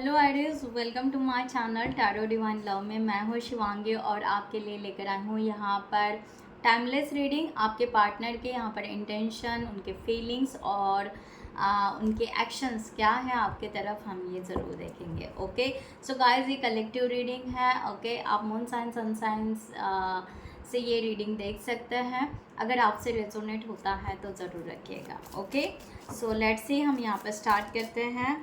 Hello Iris, welcome to my channel tarot divine love में मैं हूँ शिवांगी और आपके लिए लेकर आई हूँ यहाँ पर टाइमलेस रीडिंग। आपके पार्टनर के यहाँ पर इंटेंशन, उनके फीलिंग्स और उनके एक्शंस क्या है आपके तरफ, हम ये ज़रूर देखेंगे। ओके सो गाइस, ये कलेक्टिव रीडिंग है। ओके आप मून साइन सन साइंस से ये रीडिंग देख सकते हैं। अगर आपसे रेजोनेट होता है तो ज़रूर रखिएगा। ओके सो लेट्स सी, हम यहाँ पर स्टार्ट करते हैं।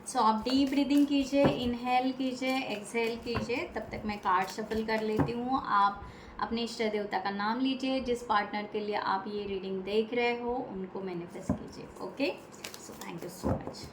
सो आप डीप ब्रीदिंग कीजिए, इनहेल कीजिए, एक्सहेल कीजिए। तब तक मैं कार्ड शफल कर लेती हूँ। आप अपने इष्ट देवता का नाम लीजिए, जिस पार्टनर के लिए आप ये रीडिंग देख रहे हो उनको मैनिफेस्ट कीजिए। Okay so thank you so much.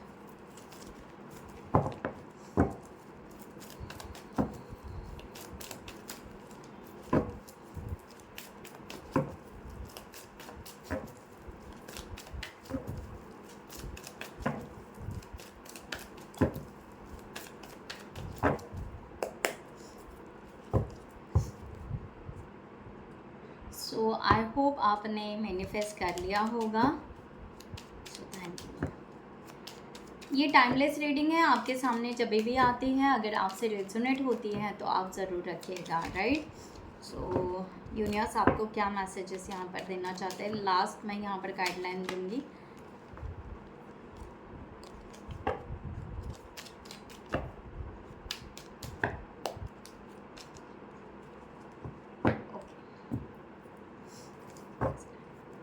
So I hope आपने मैनिफेस्ट कर लिया होगा। So thank you. ये टाइमलेस रीडिंग है, आपके सामने जब भी आती है, अगर आपसे रेजोनेट होती है तो आप ज़रूर रखिएगा। राइट सो यूनिवर्स आपको क्या मैसेजेस यहाँ पर देना चाहते हैं, लास्ट मैं यहाँ पर गाइडलाइन दूंगी।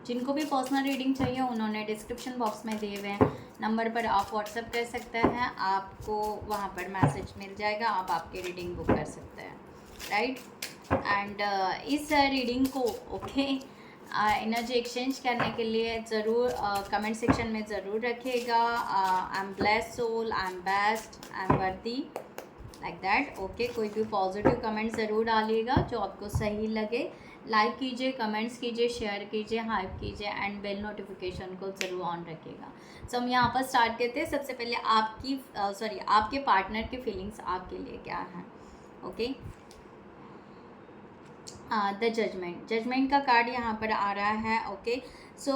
जिनको भी पर्सनल रीडिंग चाहिए उन्होंने डिस्क्रिप्शन बॉक्स में दिए हुए नंबर पर आप व्हाट्सएप कर सकते हैं, आपको वहाँ पर मैसेज मिल जाएगा, आप आपकी रीडिंग बुक कर सकते हैं। राइट एंड इस रीडिंग को एनर्जी एक्सचेंज करने के लिए ज़रूर कमेंट सेक्शन में ज़रूर रखिएगा। I am blessed soul, I am best, I am worthy, like that. Okay कोई भी पॉजिटिव कमेंट ज़रूर डालिएगा जो आपको सही लगे। लाइक कीजिए, कमेंट्स कीजिए, शेयर कीजिए, हाइप कीजिए एंड बेल नोटिफिकेशन को ज़रूर ऑन रखिएगा। सो हम यहाँ पर स्टार्ट करते हैं। सबसे पहले आपके पार्टनर की फीलिंग्स आपके लिए क्या हैं। ओके द जजमेंट का कार्ड यहाँ पर आ रहा है। ओके सो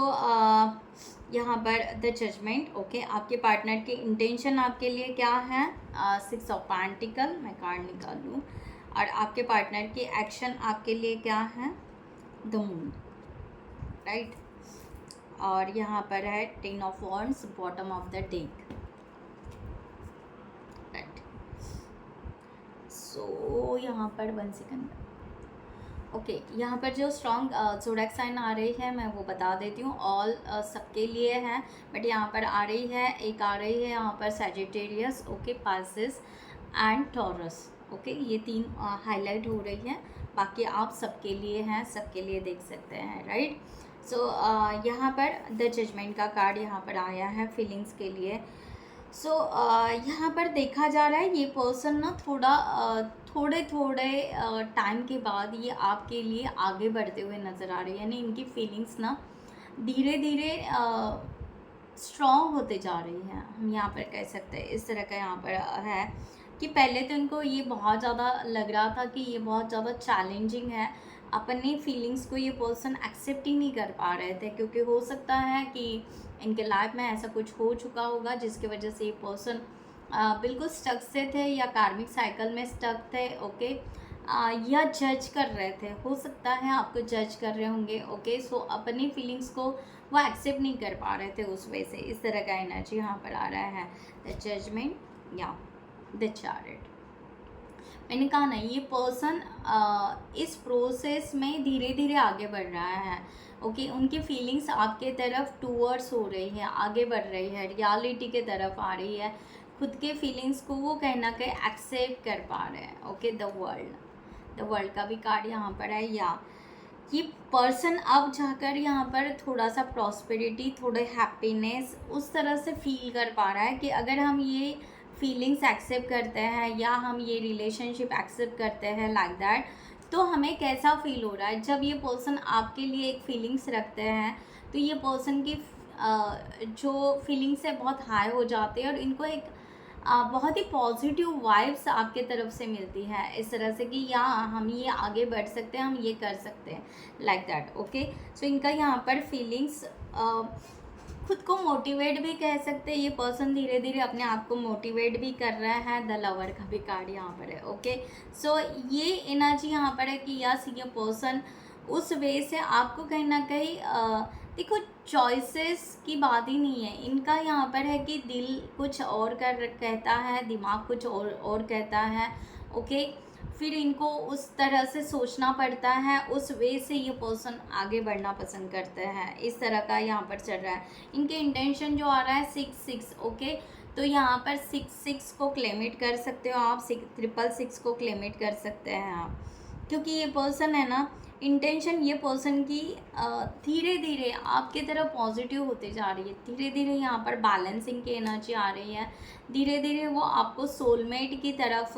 यहाँ पर द जजमेंट। ओके आपके पार्टनर की इंटेंशन आपके लिए क्या है। 6 ऑफ पेंटिकल, मैं कार्ड निकालूँ। और आपके पार्टनर की एक्शन आपके लिए क्या है, द मून। राइट और यहाँ पर है 10 of wands, bottom of the deck. Right so यहाँ पर 1 सेकंड। ओके यहाँ पर जो स्ट्रॉन्ग ज़ोडिएक साइन आ रही है मैं वो बता देती हूँ। ऑल सबके लिए है, बट यहाँ पर आ रही है, एक आ रही है यहाँ पर Sagittarius, okay Pisces and taurus. Okay ये 3 हाईलाइट हो रही है, बाकी आप सबके लिए हैं, सबके लिए देख सकते हैं। राइट सो यहाँ पर द जजमेंट का कार्ड यहाँ पर आया है फीलिंग्स के लिए। सो यहाँ पर देखा जा रहा है ये पर्सन ना थोड़े टाइम के बाद ये आपके लिए आगे बढ़ते हुए नज़र आ रहे हैं, यानी इनकी फीलिंग्स ना धीरे धीरे स्ट्रॉन्ग होते जा रही हैं, हम यहाँ पर कह सकते हैं। इस तरह का यहाँ पर है कि पहले तो इनको ये बहुत ज़्यादा लग रहा था कि ये बहुत ज़्यादा चैलेंजिंग है, अपनी फीलिंग्स को ये पर्सन एक्सेप्ट ही नहीं कर पा रहे थे, क्योंकि हो सकता है कि इनके लाइफ में ऐसा कुछ हो चुका होगा जिसकी वजह से ये पर्सन बिल्कुल स्टक से थे या कार्मिक साइकिल में स्टक थे। ओके या जज कर रहे थे, हो सकता है आपको जज कर रहे होंगे। ओके सो अपनी फीलिंग्स को वो एक्सेप्ट नहीं कर पा रहे थे, उस वजह से इस तरह का एनर्जी यहाँ पर आ रहा है। द जजमेंट या द चैरियट। मैंने कहा ना ये पर्सन इस प्रोसेस में धीरे धीरे आगे बढ़ रहा है। ओके उनकी फीलिंग्स आपके तरफ टूवर्ड्स हो रही है, आगे बढ़ रही है, रियलिटी के तरफ आ रही है, खुद के फीलिंग्स को वो कहीं ना कहीं एक्सेप्ट कर पा रहे हैं। ओके द वर्ल्ड का भी कार्ड यहाँ पर है। या ये पर्सन अब जाकर यहाँ पर थोड़ा सा प्रॉस्पेरिटी, थोड़े हैप्पीनेस उस तरह से फील कर पा रहा है कि अगर हम ये फीलिंग्स एक्सेप्ट करते हैं या हम ये रिलेशनशिप एक्सेप्ट करते हैं, लाइक दैट, तो हमें कैसा फील हो रहा है। जब ये पर्सन आपके लिए एक फीलिंग्स रखते हैं तो ये पर्सन की जो फीलिंग्स है बहुत हाई हो जाती है और इनको एक बहुत ही पॉजिटिव वाइब्स आपके तरफ से मिलती है, इस तरह से कि या हम ये आगे बढ़ सकते हैं, हम ये कर सकते हैं, लाइक दैट। ओके सो इनका यहाँ पर फीलिंग्स खुद को मोटिवेट भी कह सकते हैं, ये पर्सन धीरे धीरे अपने आप को मोटिवेट भी कर रहा है। द लवर का भी कार्ड यहाँ पर है। ओके, सो ये एनर्जी यहाँ पर है कि यस, ये पर्सन उस वे से आपको कहीं ना कहीं देखो, चॉइसेस की बात ही नहीं है इनका यहाँ पर है कि दिल कुछ और कहता है, दिमाग कुछ और कहता है। ओके, फिर इनको उस तरह से सोचना पड़ता है, उस वे से ये पर्सन आगे बढ़ना पसंद करते हैं। इस तरह का यहाँ पर चल रहा है। इनके इंटेंशन जो आ रहा है 6 ओके, तो यहाँ पर 6 को क्लेमिट कर सकते हो आप, 6 को क्लेमिट कर सकते हैं आप, क्योंकि ये पर्सन है ना, इंटेंशन ये पर्सन की धीरे धीरे आपकी तरफ पॉजिटिव होते जा रही है। धीरे धीरे यहाँ पर बैलेंसिंग की एनर्जी आ रही है। धीरे धीरे वो आपको सोलमेट की तरफ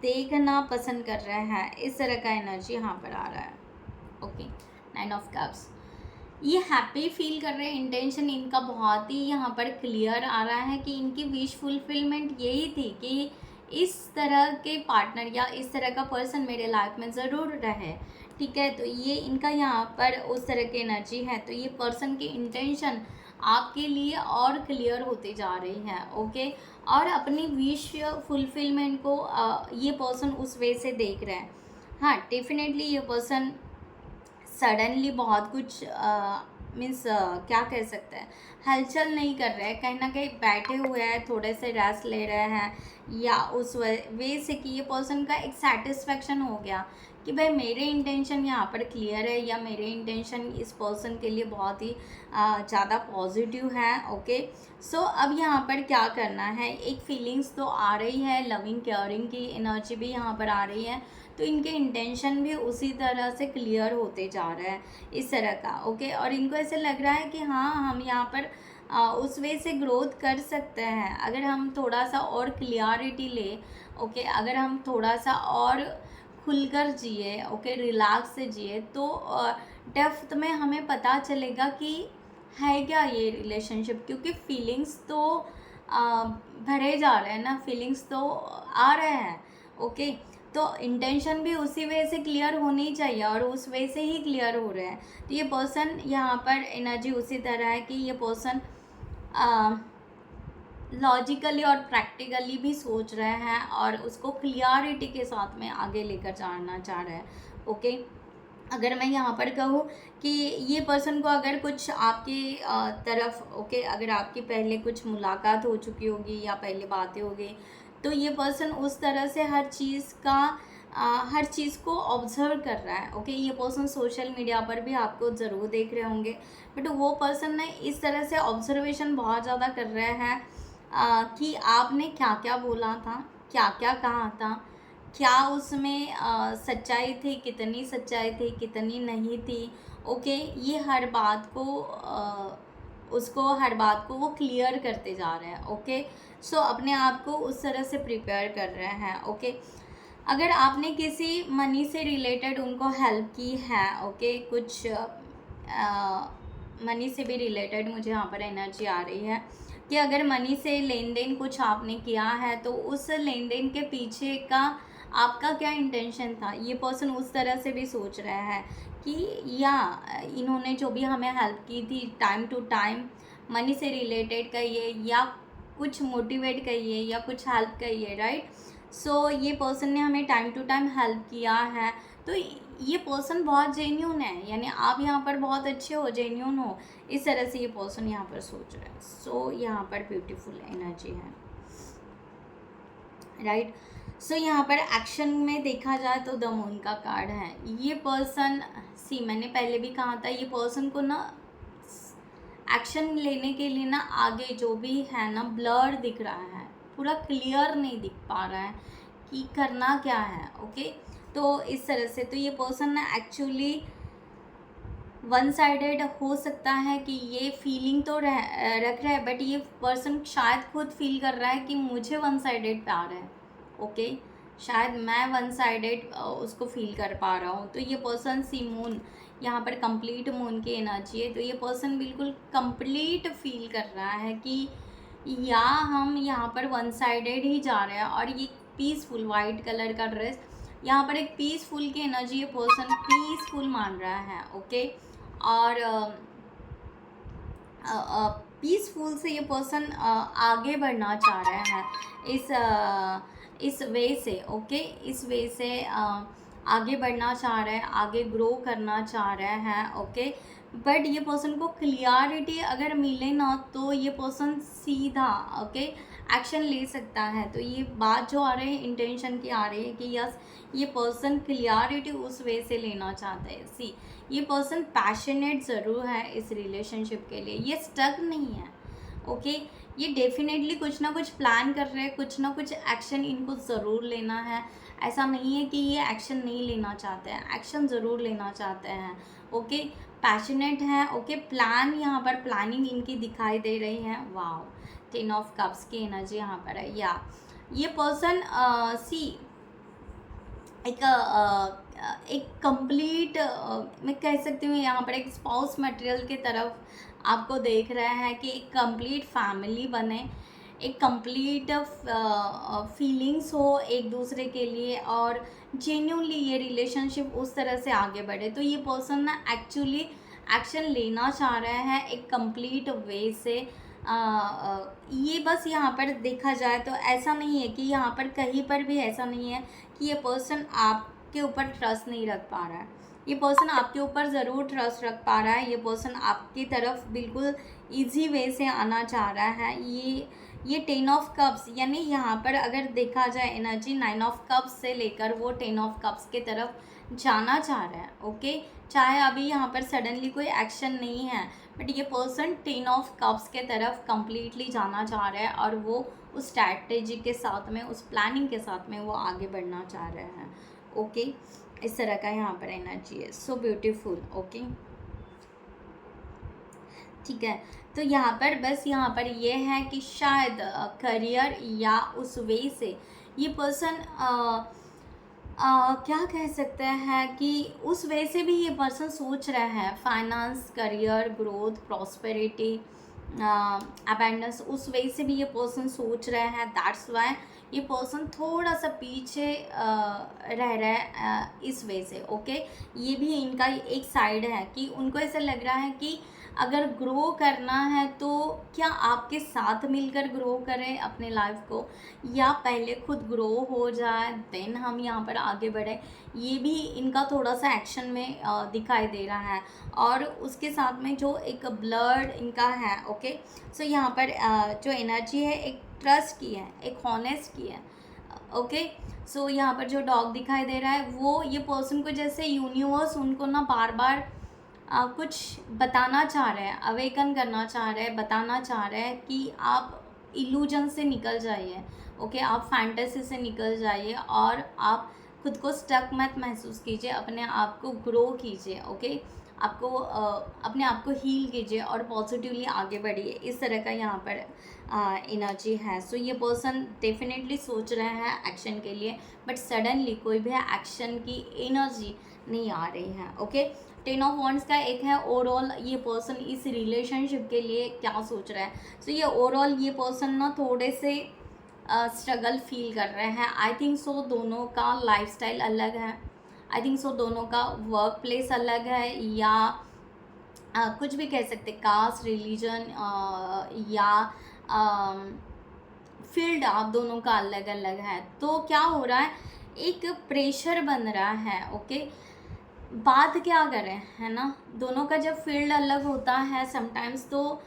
देखना पसंद कर रहे हैं। इस तरह का एनर्जी यहाँ पर आ रहा है। ओके, 9 ऑफ कप्स, ये हैप्पी फील कर रहे हैं। इंटेंशन इनका बहुत ही यहाँ पर क्लियर आ रहा है कि इनकी विश फुलफिलमेंट यही थी कि इस तरह के पार्टनर या इस तरह का पर्सन मेरे लाइफ में ज़रूर रहे। ठीक है, तो ये इनका यहाँ पर उस तरह की एनर्जी है। तो ये पर्सन की इंटेंशन आपके लिए और क्लियर होते जा रही है। ओके, और अपनी विश फुलफिलमेंट को ये पर्सन उस वे से देख रहे हैं। हाँ, डेफिनेटली ये पर्सन सडनली बहुत कुछ मीन्स क्या कह सकते हैं, हलचल नहीं कर रहे हैं, कहीं ना कहीं बैठे हुए हैं, थोड़े से रेस्ट ले रहे हैं, या उस वे से कि ये पर्सन का एक सेटिस्फेक्शन हो गया कि भाई मेरे इंटेंशन यहाँ पर क्लियर है, या मेरे इंटेंशन इस पर्सन के लिए बहुत ही ज़्यादा पॉजिटिव है। ओके, सो अब यहाँ पर क्या करना है, एक फीलिंग्स तो आ रही है, लविंग केयरिंग की एनर्जी भी यहाँ पर आ रही है, तो इनके इंटेंशन भी उसी तरह से क्लियर होते जा रहा है, इस तरह का। ओके, और इनको ऐसे लग रहा है कि हाँ, हम यहाँ पर उस वे से ग्रोथ कर सकते हैं अगर हम थोड़ा सा और क्लियरिटी ले। ओके, अगर हम थोड़ा सा और खुलकर जिए, ओके, रिलैक्स से जिए, तो डेप्थ में हमें पता चलेगा कि है क्या ये रिलेशनशिप, क्योंकि फीलिंग्स तो भरे जा रहे हैं ना, फीलिंग्स तो आ रहे हैं। ओके, तो इंटेंशन भी उसी वे से क्लियर होनी चाहिए, और उस वे से ही क्लियर हो रहे हैं। तो ये पर्सन यहाँ पर एनर्जी उसी तरह है कि ये पर्सन लॉजिकली और प्रैक्टिकली भी सोच रहे हैं, और उसको क्लियरिटी के साथ में आगे लेकर जाना चाह रहे हैं। ओके, अगर मैं यहाँ पर कहूँ कि ये पर्सन को अगर कुछ आपकी तरफ, ओके, अगर आपकी पहले कुछ मुलाकात हो चुकी होगी या पहले बातें होगी, तो ये पर्सन उस तरह से हर चीज़ को ऑब्जर्व कर रहा है। ओके, ये पर्सन सोशल मीडिया पर भी आपको ज़रूर देख रहे होंगे, बट वो पर्सन ने इस तरह से ऑब्जर्वेशन बहुत ज़्यादा कर रहे हैं कि आपने क्या क्या बोला था, क्या क्या कहा था, क्या उसमें सच्चाई थी, कितनी सच्चाई थी, कितनी नहीं थी। ओके, ये हर बात को हर बात को वो क्लियर करते जा रहे हैं। ओके, सो अपने आप को उस तरह से प्रिपेयर कर रहे हैं। ओके, अगर आपने किसी मनी से रिलेटेड उनको हेल्प की है, ओके, कुछ मनी से भी रिलेटेड मुझे यहाँ पर एनर्जी आ रही है कि अगर मनी से लेन देन कुछ आपने किया है, तो उस लेन देन के पीछे का आपका क्या इंटेंशन था, ये पर्सन उस तरह से भी सोच रहे हैं कि या इन्होंने जो भी हमें हेल्प की थी टाइम टू टाइम, मनी से रिलेटेड कहिए या कुछ मोटिवेट कहिए या कुछ हेल्प कहिए, राइट। सो ये पर्सन ने हमें टाइम टू टाइम हेल्प किया है, तो ये पर्सन बहुत जेन्यून है, यानी आप यहाँ पर बहुत अच्छे हो, जेन्यून हो, इस तरह से ये पर्सन यहाँ पर सोच रहा है। सो यहाँ पर ब्यूटीफुल एनर्जी है, राइट। सो यहाँ पर एक्शन में देखा जाए तो द मून का कार्ड है। ये पर्सन, मैंने पहले भी कहा था, ये पर्सन को ना एक्शन लेने के लिए ना आगे जो भी है ना ब्लर दिख रहा है, पूरा क्लियर नहीं दिख पा रहा है कि करना क्या है। ओके, तो इस तरह से तो ये पर्सन ना एक्चुअली वन साइडेड हो सकता है कि ये फीलिंग तो रख रहा है, बट ये पर्सन शायद खुद फील कर रहा है कि मुझे वन साइडेड प्यार है। ओके, शायद मैं वन साइडेड उसको फील कर पा रहा हूँ। तो ये पर्सन मून, यहाँ पर कंप्लीट मून की एनर्जी है, तो ये पर्सन बिल्कुल कंप्लीट फील कर रहा है कि या हम यहाँ पर वन साइडेड ही जा रहे हैं। और ये पीसफुल वाइट कलर का ड्रेस, यहाँ पर एक पीसफुल की एनर्जी, ये पर्सन पीसफुल मान रहा है। ओके, और पीसफुल से ये पर्सन आगे बढ़ना चाह रहे हैं इस वे से, ओके, इस वे से आगे बढ़ना चाह रहे हैं, आगे ग्रो करना चाह रहे हैं, ओके। बट ये पर्सन को क्लियरिटी अगर मिले ना तो ये पर्सन सीधा, ओके, एक्शन ले सकता है। तो ये बात जो आ रही है इंटेंशन की आ रही है कि यस, ये पर्सन क्लियरिटी उस वे से लेना चाहता है। सी, ये पर्सन पैशनेट ज़रूर है इस रिलेशनशिप के लिए, ये स्टक नहीं है, ओके। ये डेफिनेटली कुछ ना कुछ प्लान कर रहे हैं, कुछ ना कुछ एक्शन इनको ज़रूर लेना है। ऐसा नहीं है कि ये एक्शन नहीं लेना चाहते हैं, एक्शन ज़रूर लेना चाहते हैं, ओके। पैशनेट है, ओके। प्लान, यहाँ पर प्लानिंग इनकी दिखाई दे रही है। वाओ, 10 ऑफ कप्स की एनर्जी यहाँ पर है। या ये पर्सन सी एक कंप्लीट, मैं कह सकती हूँ यहाँ पर एक स्पाउस मटेरियल की तरफ आपको देख रहे हैं कि एक कंप्लीट फैमिली बने, एक कंप्लीट फीलिंग्स हो एक दूसरे के लिए, और जेन्युइनली ये रिलेशनशिप उस तरह से आगे बढ़े। तो ये पर्सन ना एक्चुअली एक्शन लेना चाह रहे हैं एक कंप्लीट वे से। ये बस यहाँ पर देखा जाए तो ऐसा नहीं है कि यहाँ पर कहीं पर भी ऐसा नहीं है कि ये पर्सन आपके ऊपर ट्रस्ट नहीं रख पा रहा है। ये पर्सन आपके ऊपर ज़रूर ट्रस्ट रख पा रहा है। ये पर्सन आपकी तरफ बिल्कुल इजी वे से आना चाह रहा है। ये 10 ऑफ कप्स, यानी यहाँ पर अगर देखा जाए एनर्जी 9 ऑफ कप्स से लेकर वो 10 ऑफ कप्स के तरफ जाना चाह रहा है, ओके। चाहे अभी यहाँ पर सडनली कोई एक्शन नहीं है, बट ये पर्सन 10 ऑफ कप्स के तरफ कम्प्लीटली जाना चाह रहा है, और वो उस स्ट्रैटेजी के साथ में, उस प्लानिंग के साथ में वो आगे बढ़ना चाह रहे हैं, ओके। इस तरह का यहाँ पर एनर्जी है। सो ब्यूटीफुल, ओके, ठीक है। तो यहाँ पर बस यहाँ पर ये है कि शायद करियर या उस वे से ये पर्सन क्या कह सकते हैं कि उस वे से भी ये पर्सन सोच रहे हैं, finance, career, growth, prosperity, abundance, उस वे से भी ये पर्सन सोच रहे हैं। दैट्स वाई ये पर्सन थोड़ा सा पीछे रह रहा है इस वे से, ओके। ये भी इनका एक साइड है कि उनको ऐसा लग रहा है कि अगर ग्रो करना है तो क्या आपके साथ मिलकर ग्रो करें अपने लाइफ को, या पहले खुद ग्रो हो जाए देन हम यहाँ पर आगे बढ़ें। ये भी इनका थोड़ा सा एक्शन में दिखाई दे रहा है। और उसके साथ में जो एक ब्लड इनका है, ओके। सो यहाँ पर जो एनर्जी है एक ट्रस्ट की है, एक हॉनेस्ट की है, ओके। सो यहाँ पर जो डॉग दिखाई दे रहा है वो ये पर्सन को जैसे यूनिवर्स उनको ना बार बार कुछ बताना चाह रहे हैं, अवेकन करना चाह रहे हैं, बताना चाह रहे हैं कि आप इल्यूजन से निकल जाइए, ओके। आप फैंटेसी से निकल जाइए और आप खुद को स्टक मत महसूस कीजिए, अपने आप को ग्रो कीजिए, ओके। आपको अपने आप को हील कीजिए और पॉजिटिवली आगे बढ़िए। इस तरह का यहाँ पर एनर्जी है। सो ये पर्सन डेफिनेटली सोच रहे हैं एक्शन के लिए, बट सडनली कोई भी एक्शन की एनर्जी नहीं आ रही है, ओके। 10 ऑफ वॉन्ड्स का एक है ओवरऑल ये पर्सन इस रिलेशनशिप के लिए क्या सोच रहा है। सो ये ओवरऑल ये पर्सन ना थोड़े से स्ट्रगल फील कर रहे हैं। आई थिंक सो दोनों का लाइफस्टाइल अलग है, आई थिंक सो दोनों का वर्क प्लेस अलग है, या कुछ भी कह सकते, कास्ट, रिलीजन या फील्ड आप दोनों का अलग अलग है। तो क्या हो रहा है, एक प्रेशर बन रहा है, ओके। बात क्या करें, है ना, दोनों का जब फील्ड अलग होता है समटाइम्स तो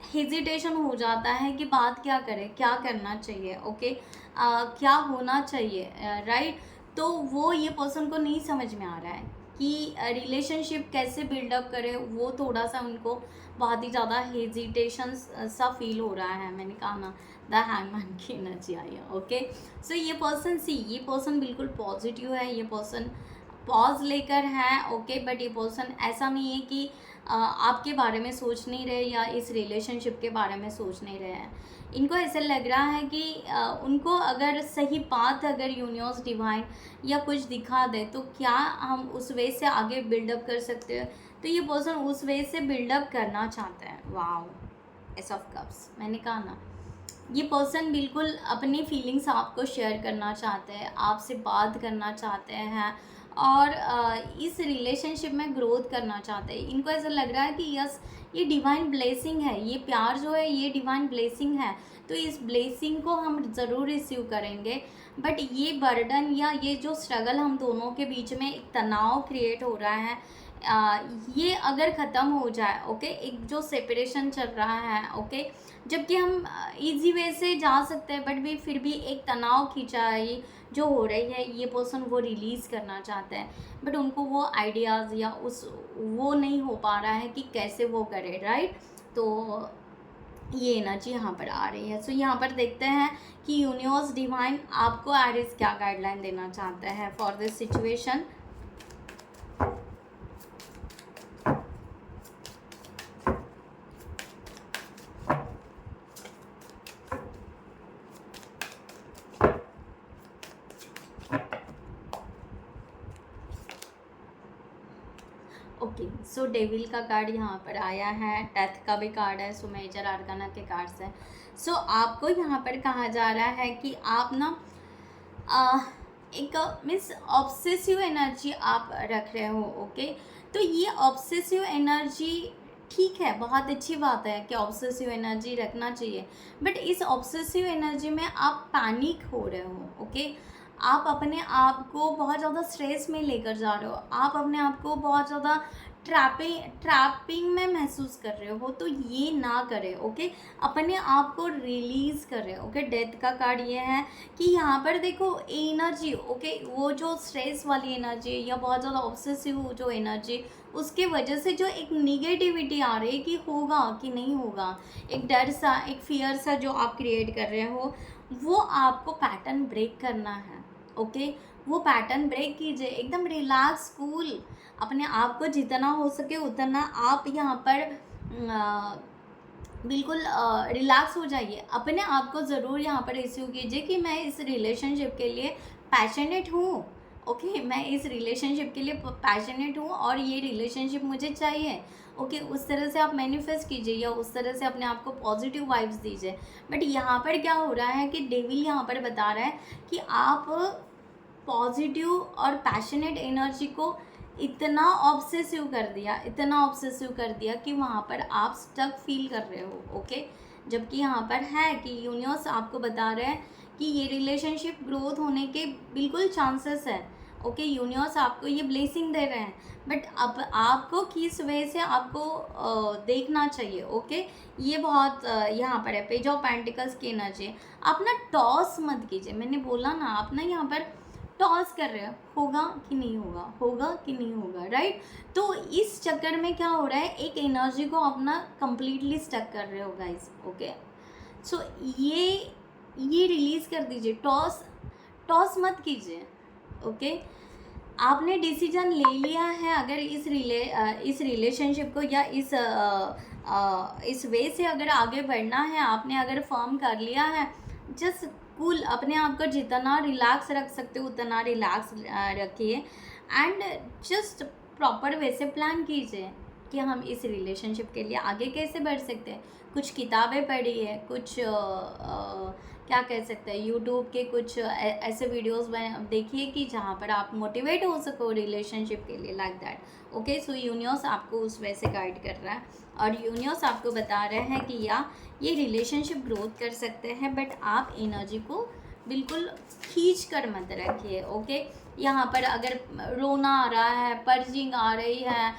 हेजिटेशन हो जाता है कि बात क्या करें, क्या करना चाहिए, ओके, क्या होना चाहिए, राइट। तो वो ये पर्सन को नहीं समझ में आ रहा है कि रिलेशनशिप कैसे बिल्डअप करें। वो थोड़ा सा उनको बहुत ही ज़्यादा हेजिटेशन सा फील हो रहा है। मैंने कहा ना, द हैंगमैन की एनर्जी आई है, ओके। सो ये पर्सन बिल्कुल पॉजिटिव है, ये पर्सन पॉज लेकर है, ओके। बट ये पर्सन ऐसा नहीं है कि आपके बारे में सोच नहीं रहे या इस रिलेशनशिप के बारे में सोच नहीं रहे हैं। इनको ऐसा लग रहा है कि उनको अगर सही पाथ अगर यूनिवर्स, डिवाइन या कुछ दिखा दे तो क्या हम उस वे से आगे बिल्डअप कर सकते हैं। तो ये पर्सन उस वे से बिल्डअप करना चाहते हैं। वाओ, एस ऑफ कप्स, मैंने कहा ना, ये पर्सन बिल्कुल अपनी फीलिंग्स आपको शेयर करना चाहते हैं, आपसे बात करना चाहते हैं और इस रिलेशनशिप में ग्रोथ करना चाहते हैं। इनको ऐसा लग रहा है कि यस, ये डिवाइन ब्लेसिंग है, ये प्यार जो है ये डिवाइन ब्लेसिंग है। तो इस ब्लेसिंग को हम ज़रूर रिसीव करेंगे। बट ये बर्डन या ये जो स्ट्रगल हम दोनों के बीच में एक तनाव क्रिएट हो रहा है, ये अगर ख़त्म हो जाए, ओके, एक जो सेपरेशन चल रहा है, ओके, जबकि हम इजी वे से जा सकते हैं, बट भी फिर भी एक तनाव खिंचाई जो हो रही है, ये पर्सन वो रिलीज़ करना चाहते हैं, बट उनको वो आइडियाज़ या वो नहीं हो पा रहा है कि कैसे वो करे, राइट। तो ये एनर्जी यहाँ पर आ रही है। सो यहाँ पर देखते हैं कि यूनिवर्स डिवाइन आपको एरिस क्या गाइडलाइन देना चाहता है for this situation. Okay, so devil का कार्ड यहाँ पर आया है, डेथ का भी कार्ड है, सो मेजर आर्काना के कार्ड्स हैं। सो आपको यहाँ पर कहा जा रहा है कि आप ना एक मीन्स ऑब्सेसिव एनर्जी आप रख रहे हो, ओके। तो ये ऑब्सेसिव एनर्जी ठीक है, बहुत अच्छी बात है कि ऑब्सेसिव एनर्जी रखना चाहिए, बट इस ऑब्सेसिव एनर्जी में आप पैनिक हो रहे हो, ओके। आप अपने आप को बहुत ज़्यादा स्ट्रेस में लेकर जा रहे हो, आप अपने आप को बहुत ज़्यादा ट्रैपिंग में महसूस कर रहे हो, तो ये ना करें, ओके। अपने आप को रिलीज़ करें, ओके। डेथ का कार्ड ये है कि यहाँ पर देखो एनर्जी, ओके, वो जो स्ट्रेस वाली एनर्जी या बहुत ज़्यादा ऑब्सेसिव जो एनर्जी, उसके वजह से जो एक निगेटिविटी आ रही है कि होगा कि नहीं होगा, एक डर सा, एक फियर सा जो आप क्रिएट कर रहे हो, वो आपको पैटर्न ब्रेक करना है, ओके। वो पैटर्न ब्रेक कीजिए, एकदम रिलैक्स कूल, अपने आप को जितना हो सके उतना आप यहाँ पर बिल्कुल रिलैक्स हो जाइए। अपने आप को ज़रूर यहाँ पर रिसीव कीजिए कि मैं इस रिलेशनशिप के लिए पैशनेट हूँ, ओके, मैं इस रिलेशनशिप के लिए पैशनेट हूँ और ये रिलेशनशिप मुझे चाहिए, ओके। उस तरह से आप मैनिफेस्ट कीजिए या उस तरह से अपने आप को पॉजिटिव वाइब्स दीजिए। बट यहाँ पर क्या हो रहा है कि डेविल यहाँ पर बता रहा है कि आप पॉजिटिव और पैशनेट एनर्जी को इतना ऑब्सेसिव कर दिया, इतना ऑब्सेसिव कर दिया कि वहाँ पर आप स्टक फील कर रहे हो, ओके। जबकि यहाँ पर है कि यूनिवर्स आपको बता रहे हैं कि ये रिलेशनशिप ग्रोथ होने के बिल्कुल चांसेस है, ओके। यूनिवर्स आपको ये ब्लेसिंग दे रहे हैं, बट अब आपको किस वे से आपको देखना चाहिए, ओके। ये बहुत यहाँ पर है, पेज ऑफ पेंटिकल्स की एनर्जी। आप ना टॉस मत कीजिए, मैंने बोला ना, आप ना यहाँ पर टॉस कर रहे हो, होगा कि नहीं होगा, होगा कि नहीं होगा, राइट। तो इस चक्कर में क्या हो रहा है, एक एनर्जी को अपना कंप्लीटली स्टक कर रहे हो गाइस, ओके। सो ये रिलीज़ कर दीजिए, टॉस मत कीजिए, ओके। आपने डिसीजन ले लिया है, अगर इस रिलेशनशिप को या इस वे से अगर आगे बढ़ना है, आपने अगर फर्म कर लिया है, जस्ट कूल, अपने आप को जितना रिलैक्स रख सकते हो उतना रिलैक्स रखिए एंड जस्ट प्रॉपर वे से प्लान कीजिए कि हम इस रिलेशनशिप के लिए आगे कैसे बढ़ सकते हैं। कुछ किताबें पढ़ी है, कुछ क्या कह सकते हैं, यूट्यूब के कुछ ऐसे वीडियोस देखिए कि जहाँ पर आप मोटिवेट हो सको रिलेशनशिप के लिए, like that, okay. So universe आपको उस वे से गाइड कर रहा है और यूनिवर्स आपको बता रहे हैं कि ये रिलेशनशिप ग्रोथ कर सकते हैं, बट आप एनर्जी को बिल्कुल खींच कर मत रखिए, ओके। यहाँ पर अगर रोना आ रहा है, पर्जिंग आ रही है,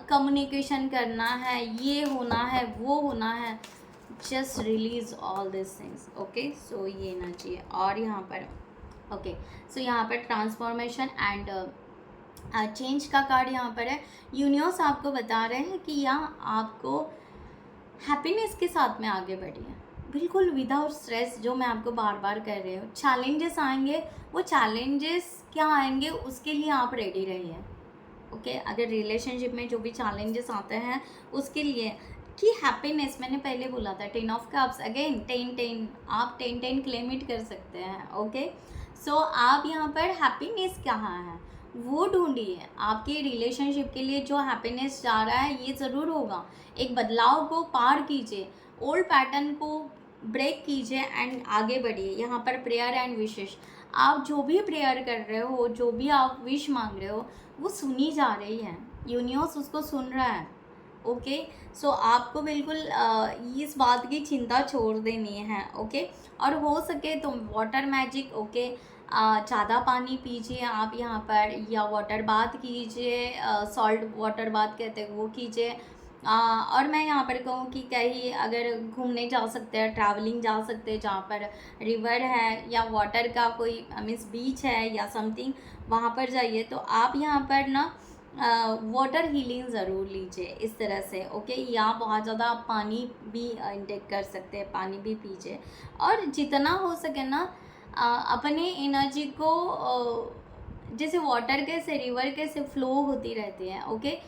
कम्युनिकेशन करना है, ये होना है, वो होना है, just release all this things, okay. So ये एनर्जी है। और यहाँ पर ओके, सो यहाँ पर ट्रांसफॉर्मेशन एंड चेंज का कार्ड यहाँ पर है। यूनिवर्स आपको बता रहे हैं कि यहाँ आपको हैप्पीनेस के साथ में आगे बढ़िए, बिल्कुल विदाउट स्ट्रेस। जो मैं आपको बार बार कह रही हूँ, चैलेंजेस आएंगे, वो चैलेंजेस क्या आएंगे उसके लिए आप रेडी रहिए, ओके। अगर रिलेशनशिप में जो भी चैलेंजेस आते हैं उसके लिए कि हैप्पीनेस, मैंने पहले बोला था 10 ऑफ कप्स, अगेन 10 आप 10 क्लेम इट कर सकते हैं, ओके। सो आप यहाँ पर हैप्पीनेस कहाँ है वो ढूंढिए। आपके रिलेशनशिप के लिए जो हैप्पीनेस जा रहा है ये ज़रूर होगा। एक बदलाव को पार कीजिए, ओल्ड पैटर्न को ब्रेक कीजिए एंड आगे बढ़िए। यहाँ पर प्रेयर एंड विशेष, आप जो भी प्रेयर कर रहे हो, जो भी आप विश मांग रहे हो, वो सुनी जा रही है, यूनिवर्स उसको सुन रहा है, ओके। सो आपको बिल्कुल इस बात की चिंता छोड़ देनी है। ओके, और हो सके तो वाटर मैजिक, ओके, ज़्यादा पानी पीजिए आप यहाँ पर, या वाटर बाथ कीजिए, सॉल्ट वाटर बाथ कहते हैं वो कीजिए। और मैं यहाँ पर कहूँ कि कहीं अगर घूमने जा सकते हैं, ट्रैवलिंग जा सकते हैं जहाँ पर रिवर है या वाटर का कोई मीन्स बीच है या समथिंग, वहाँ पर जाइए। तो आप यहाँ पर ना वाटर हीलिंग ज़रूर लीजिए इस तरह से। ओके, या बहुत ज़्यादा आप पानी भी इंटेक कर सकते हैं, पानी भी पीजिए। और जितना हो सके ना अपने एनर्जी को जैसे वाटर कैसे, रिवर कैसे फ्लो होती रहती है, okay,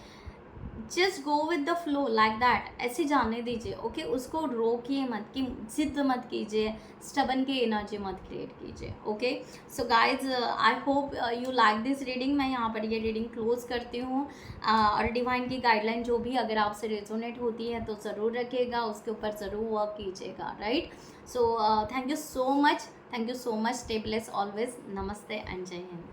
just go with the flow like that, ऐसे जाने दीजिए। ओके, उसको रोकिए मत, कि जिद मत कीजिए, स्टबन की एनर्जी मत क्रिएट कीजिए। Okay, so guys I hope you like this reading. मैं यहाँ पर ये रीडिंग क्लोज करती हूँ। और डिवाइन की गाइडलाइन जो भी अगर आपसे रेजोनेट होती है तो ज़रूर रखिएगा, उसके ऊपर ज़रूर वर्क कीजिएगा, right. So thank you so much, thank you so much. Stay bless always. नमस्ते एंड जय हिंद।